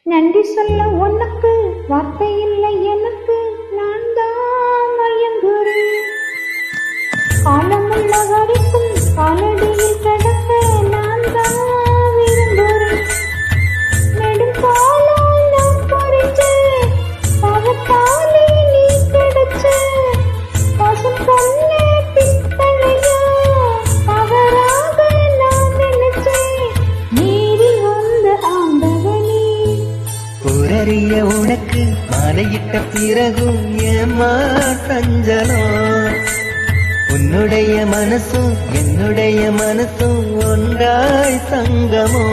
நன்றி சொல்ல உனக்கு வார்த்தை இல்லை எனக்கு, நான் தான் மயங்குறேன். காலமுள்ள வரைக்கும் காலடியில் கிடக்க நான் தான் விரும்புறேன். நெடும் காலம் நான் பறிச்சேன், பகத்தாலே நீ கிடைச்ச பசும் பொண்ணே பித்தளையா தவறாக நான் நினைச்சேன். மீறி வந்த ஆண்டவனே புரறிய உனக்கு மாலையிட்ட பிறகும் ஏமா சஞ்சலம்? உன்னுடைய மனசும் என்னுடைய மனசும் ஒன்றாய் சங்கமோ?